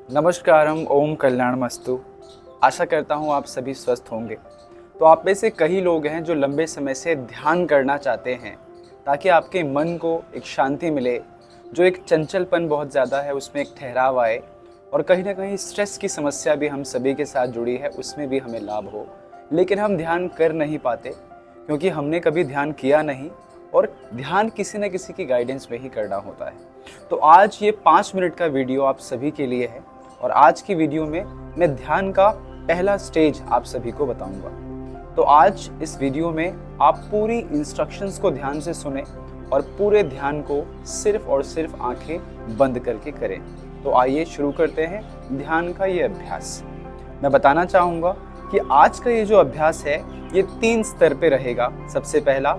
नमस्कारम, ओम कल्याणमस्तु। आशा करता हूँ आप सभी स्वस्थ होंगे। तो आप में से कई लोग हैं जो लंबे समय से ध्यान करना चाहते हैं ताकि आपके मन को एक शांति मिले, जो एक चंचलपन बहुत ज़्यादा है उसमें एक ठहराव आए और कहीं ना कहीं स्ट्रेस की समस्या भी हम सभी के साथ जुड़ी है, उसमें भी हमें लाभ हो। लेकिन हम ध्यान कर नहीं पाते क्योंकि हमने कभी ध्यान किया नहीं और ध्यान किसी न किसी की गाइडेंस में ही करना होता है। तो आज ये 5 मिनट का वीडियो आप सभी के लिए है और आज की वीडियो में मैं ध्यान का पहला स्टेज आप सभी को बताऊंगा। तो आज इस वीडियो में आप पूरी इंस्ट्रक्शंस को ध्यान से सुने और पूरे ध्यान को सिर्फ और सिर्फ आंखें बंद करके करें। तो आइए शुरू करते हैं ध्यान का ये अभ्यास। मैं बताना चाहूँगा कि आज का ये जो अभ्यास है ये 3 स्तर पे रहेगा। सबसे पहला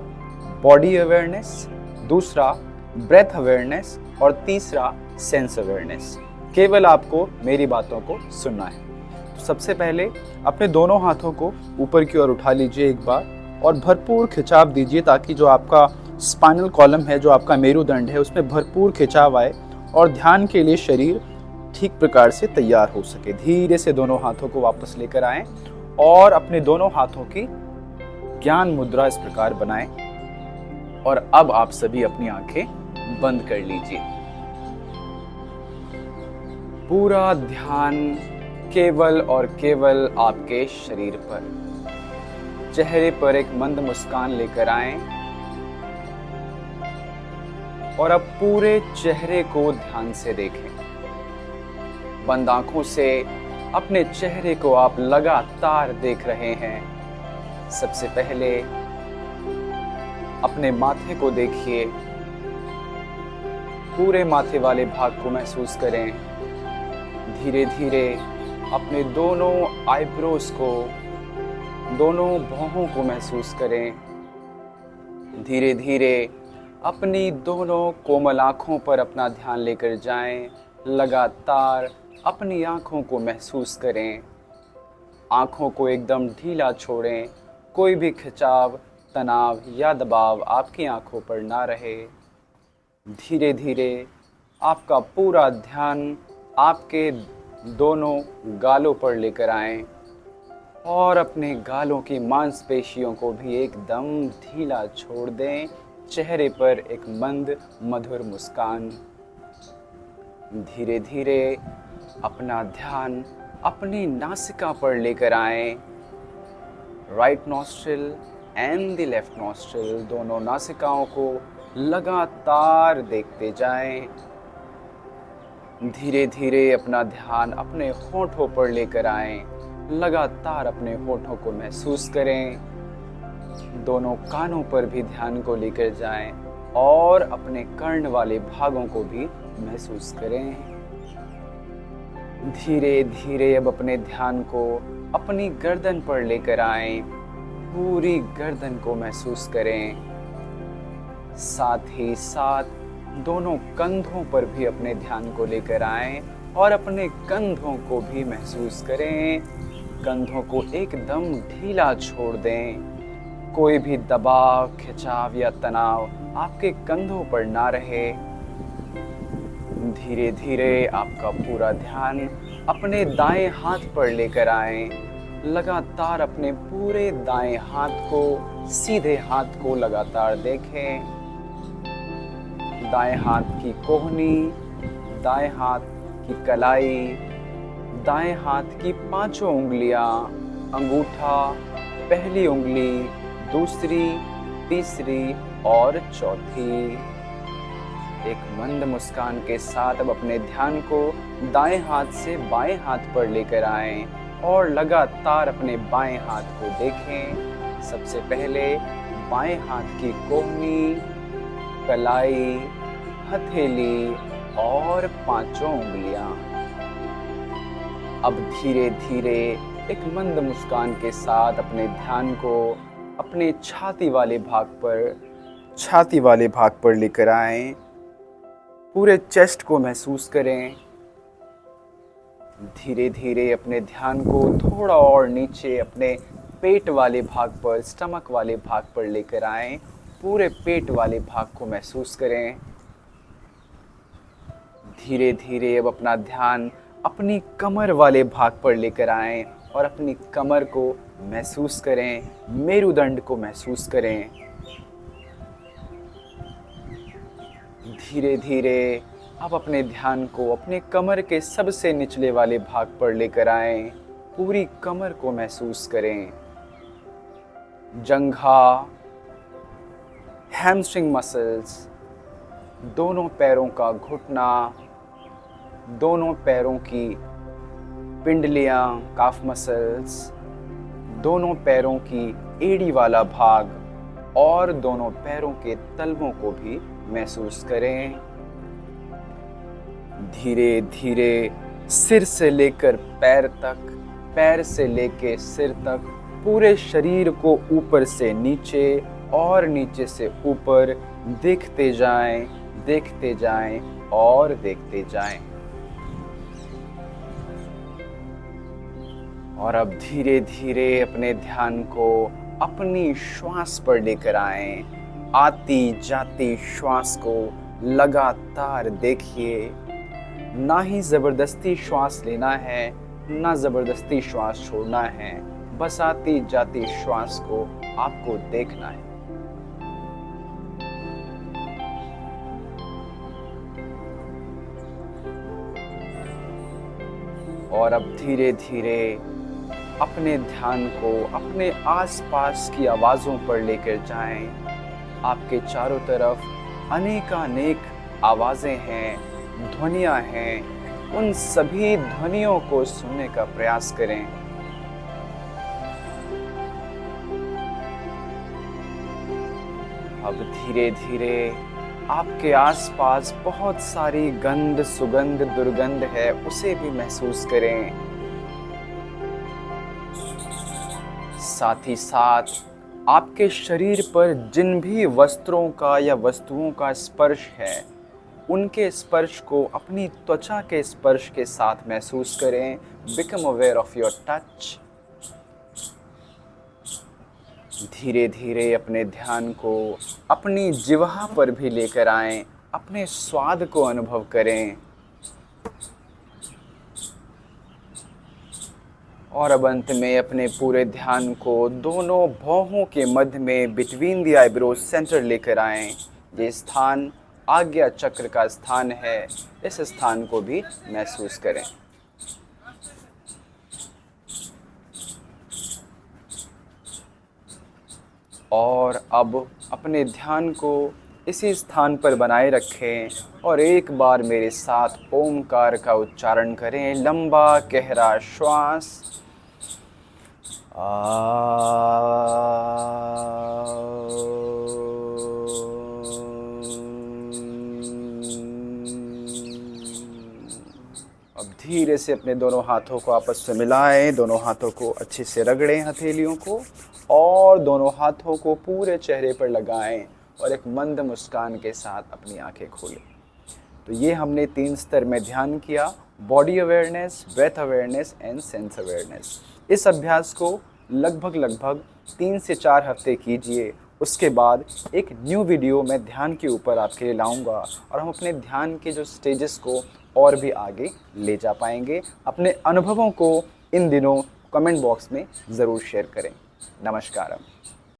बॉडी अवेयरनेस, दूसरा ब्रेथ अवेयरनेस और तीसरा सेंस अवेयरनेस। केवल आपको मेरी बातों को सुनना है। तो सबसे पहले अपने दोनों हाथों को ऊपर की ओर उठा लीजिए एक बार और भरपूर खिंचाव दीजिए ताकि जो आपका स्पाइनल कॉलम है, जो आपका मेरुदंड है, उसमें भरपूर खिंचाव आए और ध्यान के लिए शरीर ठीक प्रकार से तैयार हो सके। धीरे से दोनों हाथों को वापस लेकर आएं और अपने दोनों हाथों की ज्ञान मुद्रा इस प्रकार बनाएं। और अब आप सभी अपनी आंखें बंद कर लीजिए। पूरा ध्यान केवल और केवल आपके शरीर पर। चेहरे पर एक मंद मुस्कान लेकर आएं और अब पूरे चेहरे को ध्यान से देखें। बंद आंखों से अपने चेहरे को आप लगातार देख रहे हैं। सबसे पहले अपने माथे को देखिए। पूरे माथे वाले भाग को महसूस करें। धीरे धीरे अपने दोनों आईब्रोज को, दोनों भौहों को महसूस करें। धीरे धीरे अपनी दोनों कोमल आँखों पर अपना ध्यान लेकर जाएं। लगातार अपनी आँखों को महसूस करें। आँखों को एकदम ढीला छोड़ें। कोई भी खिंचाव, तनाव या दबाव आपकी आँखों पर ना रहे। धीरे धीरे आपका पूरा ध्यान आपके दोनों गालों पर लेकर आएं और अपने गालों की मांसपेशियों को भी एकदम ढीला छोड़ दें। चेहरे पर एक मंद मधुर मुस्कान। धीरे धीरे अपना ध्यान अपनी नासिका पर लेकर आएं। Right nostril and the left nostril, दोनों नासिकाओं को लगातार देखते जाएं। धीरे धीरे अपना ध्यान अपने होठों पर लेकर आएं। लगातार अपने होठों को महसूस करें। दोनों कानों पर भी ध्यान को लेकर जाएं और अपने कर्ण वाले भागों को भी महसूस करें। धीरे धीरे अब अपने ध्यान को अपनी गर्दन पर लेकर आएं। पूरी गर्दन को महसूस करें। साथ ही साथ दोनों कंधों पर भी अपने ध्यान को लेकर आएं और अपने कंधों को भी महसूस करें। कंधों को एकदम ढीला छोड़ दें। कोई भी दबाव, खिंचाव या तनाव आपके कंधों पर ना रहे। धीरे धीरे आपका पूरा ध्यान अपने दाएं हाथ पर लेकर आएं। लगातार अपने पूरे दाएं हाथ को, सीधे हाथ को लगातार देखें। दाएं हाथ की कोहनी, दाएं हाथ की कलाई, दाएं हाथ की 5 उंगलियां, अंगूठा, पहली उंगली, दूसरी, तीसरी और चौथी। एक मंद मुस्कान के साथ अब अपने ध्यान को दाएं हाथ से बाएं हाथ पर लेकर आएं और लगातार अपने बाएं हाथ को देखें। सबसे पहले बाएं हाथ की कोहनी, कलाई, हथेली और 5 उंगलियां। अब धीरे धीरे एक मंद मुस्कान के साथ अपने ध्यान को अपने छाती वाले भाग पर लेकर आएं। पूरे चेस्ट को महसूस करें। धीरे धीरे अपने ध्यान को थोड़ा और नीचे अपने पेट वाले भाग पर, स्टमक वाले भाग पर लेकर आएं। पूरे पेट वाले भाग को महसूस करें। धीरे धीरे अब अपना ध्यान अपनी कमर वाले भाग पर लेकर आएं और अपनी कमर को महसूस करें, मेरुदंड को महसूस करें। धीरे धीरे आप अपने ध्यान को अपने कमर के सबसे निचले वाले भाग पर लेकर आएं, पूरी कमर को महसूस करें। जंघा, हैमस्ट्रिंग मसल्स, दोनों पैरों का घुटना, दोनों पैरों की पिंडलियां, काफ मसल्स, दोनों पैरों की एड़ी वाला भाग और दोनों पैरों के तलवों को भी महसूस करें। धीरे धीरे सिर से लेकर पैर तक, पैर से लेकर सिर तक पूरे शरीर को ऊपर से नीचे और नीचे से ऊपर देखते जाएं और देखते जाएं। और अब धीरे धीरे अपने ध्यान को अपनी श्वास पर लेकर आएं। आती जाती श्वास को लगातार देखिए। ना ही ज़बरदस्ती श्वास लेना है, ना ज़बरदस्ती श्वास छोड़ना है, बस आती जाती श्वास को आपको देखना है। और अब धीरे धीरे अपने ध्यान को अपने आसपास की आवाज़ों पर लेकर जाएं। आपके चारों तरफ अनेकानेक आवाज़ें हैं, ध्वनियाँ हैं। उन सभी ध्वनियों को सुनने का प्रयास करें। अब धीरे धीरे आपके आसपास बहुत सारी गंध, सुगंध, दुर्गंध है, उसे भी महसूस करें। साथ ही साथ आपके शरीर पर जिन भी वस्त्रों का या वस्तुओं का स्पर्श है, उनके स्पर्श को अपनी त्वचा के स्पर्श के साथ महसूस करें। Become aware of your touch. धीरे धीरे अपने ध्यान को अपनी जिह्वा पर भी लेकर आएं, अपने स्वाद को अनुभव करें। और अब अंत में अपने पूरे ध्यान को दोनों भौहों के मध्य में बिटवीन द आईब्रोज सेंटर लेकर आएं। ये स्थान आज्ञा चक्र का स्थान है, इस स्थान को भी महसूस करें। और अब अपने ध्यान को इसी स्थान पर बनाए रखें और एक बार मेरे साथ ओमकार का उच्चारण करें। लंबा गहरा श्वास। अब धीरे से अपने दोनों हाथों को आपस में मिलाएं, दोनों हाथों को अच्छे से रगड़ें, हथेलियों को, और दोनों हाथों को पूरे चेहरे पर लगाएं और एक मंद मुस्कान के साथ अपनी आंखें खोलें। तो ये हमने 3 स्तर में ध्यान किया: body awareness, breath awareness and sense awareness. इस अभ्यास को लगभग 3 से 4 हफ्ते कीजिए। उसके बाद एक न्यू वीडियो मैं ध्यान के ऊपर आपके लिए लाऊंगा और हम अपने ध्यान के जो स्टेजेस को और भी आगे ले जा पाएंगे। अपने अनुभवों को इन दिनों कमेंट बॉक्स में ज़रूर शेयर करें। नमस्कार।